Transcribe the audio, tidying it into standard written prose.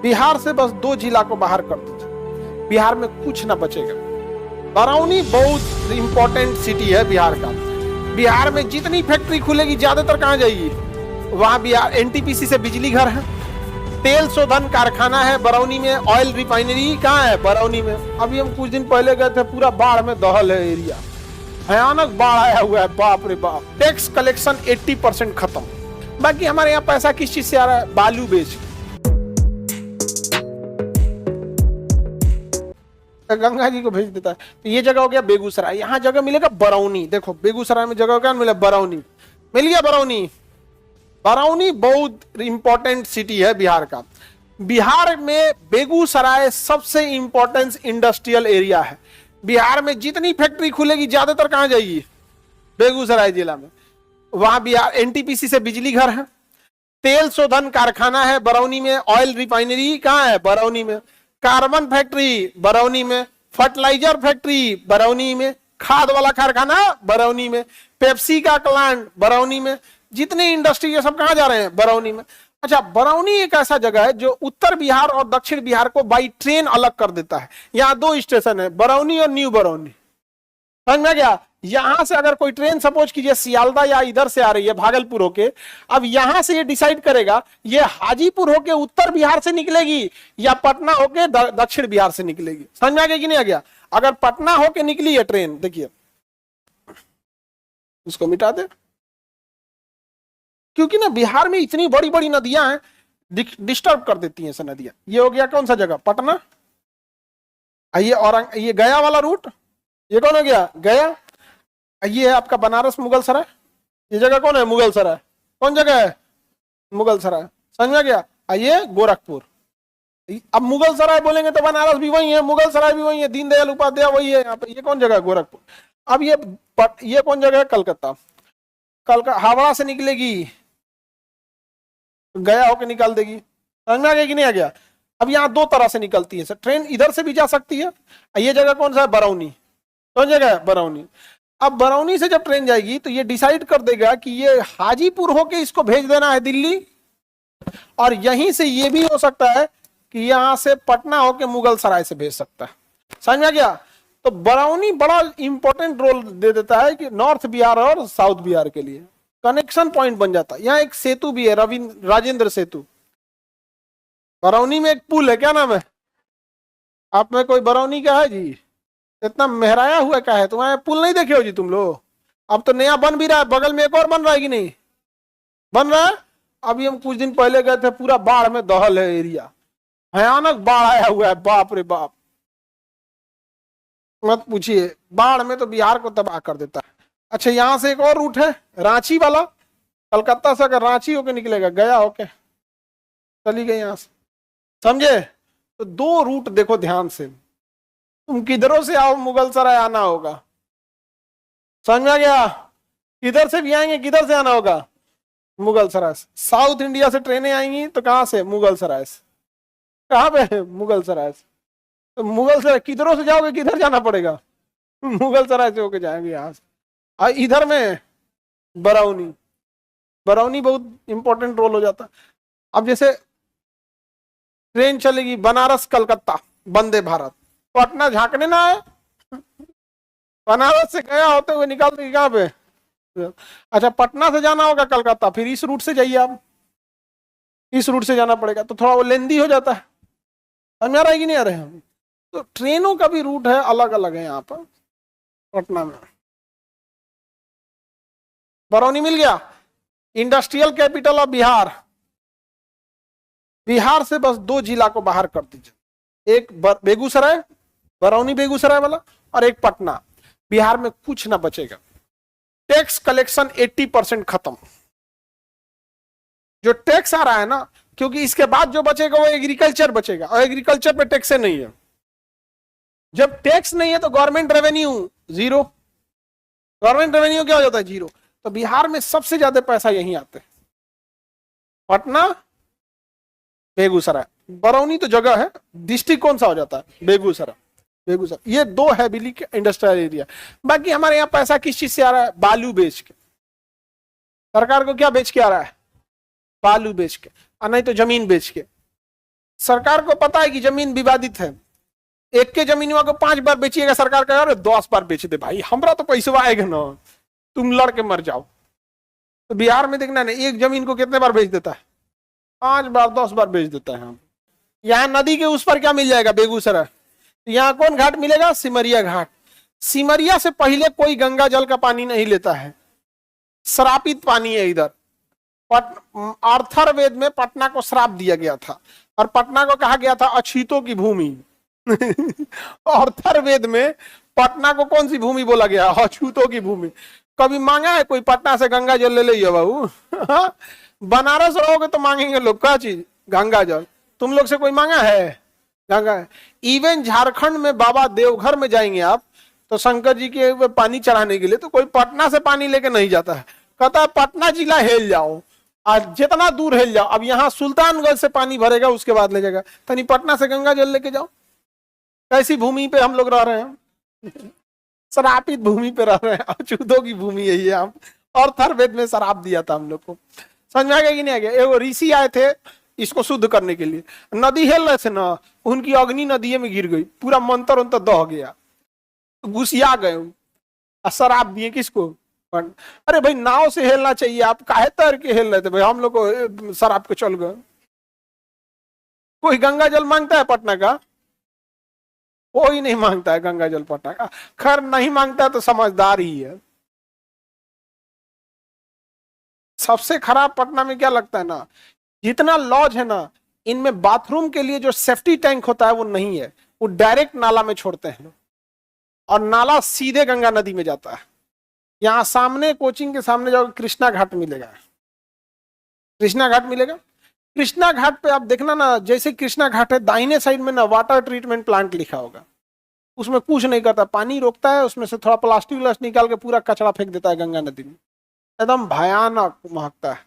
बिहार से बस 2 जिला को बाहर कर दीजिए, बिहार में कुछ ना बचेगा। बरौनी बहुत इंपॉर्टेंट सिटी है बिहार का। बिहार में जितनी फैक्ट्री खुलेगी ज्यादातर कहां जाएगी? वहां बिहार एनटीपीसी से बिजली घर है, तेल शोधन कारखाना है बरौनी में, ऑयल रिफाइनरी कहाँ है? बरौनी में। अभी हम कुछ दिन पहले गए थे, पूरा बाढ़ में दहल है एरिया, भयानक बाढ़ आया हुआ है, बाप रे बाप। टैक्स कलेक्शन 80% खत्म। बाकी हमारे यहाँ पैसा किस चीज से आ रहा है? बालू बेच। गंगा जी को भेज देता है। तो ये जगह हो गया बेगूसराय, यहाँ जगह मिलेगा बरौनी। देखो बेगूसराय में जगह क्या मिला? बरौनी मिल गया। बरौनी, बरौनी बहुत इंपॉर्टेंट सिटी है बिहार का। बिहार में बेगूसराय सबसे इंपॉर्टेंट इंडस्ट्रियल एरिया है। बिहार में जितनी फैक्ट्री खुलेगी ज्यादातर कहां जाएगी? बेगूसराय जिला में। वहां बिहार एनटीपीसी से बिजली घर है, तेल शोधन कारखाना है बरौनी में, ऑयल रिफाइनरी कहां है? बरौनी में। कार्बन फैक्ट्री बरौनी में, फर्टिलाइजर फैक्ट्री बरौनी में, खाद वाला कारखाना बरौनी में, पेप्सी का प्लांट बरौनी में। जितने इंडस्ट्री ये सब कहां जा रहे हैं? बरौनी में। अच्छा, बरौनी एक ऐसा जगह है जो उत्तर बिहार और दक्षिण बिहार को बाई ट्रेन अलग कर देता है। यहाँ 2 स्टेशन है, बरौनी और न्यू बरौनी। समझ में गया? यहां से अगर कोई ट्रेन सपोज कीजिए सियालदा या इधर से आ रही है भागलपुर होके, अब यहां से ये डिसाइड करेगा ये हाजीपुर होके उत्तर बिहार से निकलेगी या पटना होके दक्षिण बिहार से निकलेगी। समझ में आ गया कि नहीं आ गया? अगर पटना होके निकली है ट्रेन, देखिए उसको मिटा दे, क्योंकि ना बिहार में इतनी बड़ी बड़ी नदियां हैं, डिस्टर्ब कर देती हैं सब नदियां। ये हो गया कौन सा जगह? पटना। ये गया वाला रूट, ये कौन हो गया? गया। ये है आपका बनारस मुगलसराय, ये जगह कौन है? मुगलसराय। कौन जगह है? मुगलसराय। समझ में गया? ये गोरखपुर। अब मुगलसराय बोलेंगे तो बनारस भी वही है, मुगलसराय भी वही है, दीनदयाल उपाध्याय वही है यहाँ पे। ये कौन जगह है? गोरखपुर। अब ये कौन जगह है? कलकत्ता। हावड़ा से निकलेगी, गया होके निकाल देगी। समझ में आ गया कि नहीं आ गया? अब यहाँ 2 तरह से निकलती है सर ट्रेन, इधर से भी जा सकती है। ये जगह कौन सा है? बरौनी। कौन जगह है? बरौनी। अब बरौनी से जब ट्रेन जाएगी तो ये डिसाइड कर देगा कि ये हाजीपुर होके इसको भेज देना है दिल्ली, और यहीं से ये भी हो सकता है कि यहां से पटना होके मुगलसराय से भेज सकता है। समझ में आ गया? तो बरौनी बड़ा इंपॉर्टेंट रोल दे देता है कि नॉर्थ बिहार और साउथ बिहार के लिए कनेक्शन पॉइंट बन जाता है। यहाँ एक सेतु भी है, राजेंद्र सेतु। बरौनी में एक पुल है, क्या नाम है? आप में कोई बरौनी का है जी? इतना मेहराया हुआ क्या है? तुम्हारे पुल नहीं देखे हो जी तुम लोग? अब तो नया बन भी रहा है, बगल में एक और बन रहा है कि नहीं बन रहा है? अभी हम कुछ दिन पहले गए थे, पूरा बाढ़ में दहल है एरिया, भयानक बाढ़ आया हुआ है, बाप रे बाप मत पूछिए। बाढ़ में तो बिहार को तबाह कर देता है। अच्छा, यहां से एक और रूट है रांची वाला, कलकत्ता से अगर रांची होके निकलेगा, गया होके चली गई यहां से। समझे? तो 2 रूट देखो ध्यान से, तुम किधरों से आओ मुगलसराय आना होगा। समझ में आ गया? किधर से भी आएंगे, किधर से आना होगा? मुगलसराय से। साउथ इंडिया से ट्रेनें आएंगी तो कहां से? मुगलसराय से। कहां पे? मुगलसराय से। तो मुगलसराय किधरों से जाओगे, किधर जाना पड़ेगा? मुगलसराय से होके जाएंगे यहां से। और इधर में बरौनी, बरौनी बहुत इंपॉर्टेंट रोल हो जाता है। अब जैसे ट्रेन चलेगी बनारस कलकत्ता वंदे भारत, पटना झांकने ना है, बनारस से गया होते हुए निकाल देगी कहां पे? अच्छा, पटना से जाना होगा कलकत्ता, फिर इस रूट से जाइए आप, इस रूट से जाना पड़ेगा, तो थोड़ा वो लेंदी हो जाता है। समझ में आ रहा है कि नहीं आ रहे हैं? तो ट्रेनों का भी रूट है, अलग अलग है यहाँ पर पटना में। बरौनी मिल गया, industrial capital of Bihar. Bihar से बस 2 जिला को बाहर कर दीजिए, एक बेगूसराय, बरौनी बेगूसराय वाला, और एक पटना। बिहार में कुछ ना बचेगा। टैक्स कलेक्शन 80% खत्म। जो टैक्स आ रहा है ना, क्योंकि इसके बाद जो बचेगा वो एग्रीकल्चर बचेगा, और एग्रीकल्चर पे टैक्स नहीं है। जब टैक्स नहीं है तो government revenue zero. Government revenue क्या हो जाता है? जीरो। तो बिहार में सबसे ज्यादा पैसा यहीं आते हैं, पटना बेगूसराय। बरौनी तो जगह है, डिस्ट्रिक्ट कौन सा हो जाता है? बेगूसराय। बेगूसराय, ये 2 हैविली इंडस्ट्रियल एरिया। बाकी हमारे यहाँ पैसा किस चीज से आ रहा है? बालू बेच के। सरकार को क्या बेच के आ रहा है? बालू बेच के, और नहीं तो जमीन बेच के। सरकार को पता है कि जमीन विवादित है, एक के जमीनवा को 5 बार बेचिएगा, सरकार कहेगा अरे 10 बार बेच दे भाई, हमरा तो पैसा आएगा ना, तुम लड़ के मर जाओ। तो बिहार में देखना ना, एक जमीन को कितने बार बेच देता है, 5 बार 10 बार बेच देता है। यहाँ नदी के उस पर क्या मिल जाएगा, बेगूसराय, यहाँ कौन घाट मिलेगा, सिमरिया घाट। सिमरिया से पहले कोई गंगा जल का पानी नहीं लेता है, श्रापित पानी है इधर। अर्थरवेद में पटना को श्राप दिया गया था, और पटना को कहा गया था अछूतों की भूमि। अर्थरवेद में पटना को कौन सी भूमि बोला गया, अछूतों की भूमि। कभी मांगा है कोई पटना से गंगा जल ले लीजिए बाबू? बनारस रहोगे तो मांगेंगे लोग क्या चीज, गंगा जल। तुम लोग से कोई मांगा है गंगा? इवन झारखंड में बाबा देवघर में जाएंगे आप तो शंकर जी के पानी चढ़ाने के लिए, तो कोई पटना से पानी लेके नहीं जाता है, कहता है पटना जिला हेल जाओ, आज जितना दूर हेल जाओ। अब यहाँ सुल्तानगंज से पानी भरेगा, उसके बाद ले जाएगा, तनी पटना से गंगा जल लेके जाओ। कैसी भूमि पे हम लोग रह रहे हैं, श्रापित भूमि पे रह रहे हैं, अछूतों की भूमि है ये। हम और अथर्ववेद में श्राप दिया था हम लोग को, समझ में आ गया कि नहीं आ गया? एगो ऋषि आए थे इसको शुद्ध करने के लिए, नदी हेल रहे थे ना, उनकी अग्नि नदी में गिर गई, पूरा मंत्र उनतर दह गया, घुसिया गए, श्राप दिए किसको? अरे भाई नाव से हेलना चाहिए, आप काहे तैर के हेल रहे थे भाई, हम लोग को शराब के चल गए। कोई गंगा जल मांगता है पटना का? कोई नहीं मांगता है गंगा जल पटना का। खैर नहीं मांगता है तो समझदार ही है। सबसे खराब पटना में क्या लगता है ना, जितना लॉज है ना, इनमें बाथरूम के लिए जो सेफ्टी टैंक होता है वो नहीं है, वो डायरेक्ट नाला में छोड़ते हैं, और नाला सीधे गंगा नदी में जाता है। यहाँ सामने कोचिंग के सामने जाओ, कृष्णा घाट मिलेगा, कृष्णा घाट मिलेगा। कृष्णा घाट पे आप देखना ना, जैसे कृष्णा घाट है दाहिने साइड में ना वाटर ट्रीटमेंट प्लांट लिखा होगा, उसमें कुछ नहीं करता, पानी रोकता है, उसमें से थोड़ा प्लास्टिक व्लास्टिक निकाल के पूरा कचरा फेंक देता है गंगा नदी में, एकदम भयानक महकता है।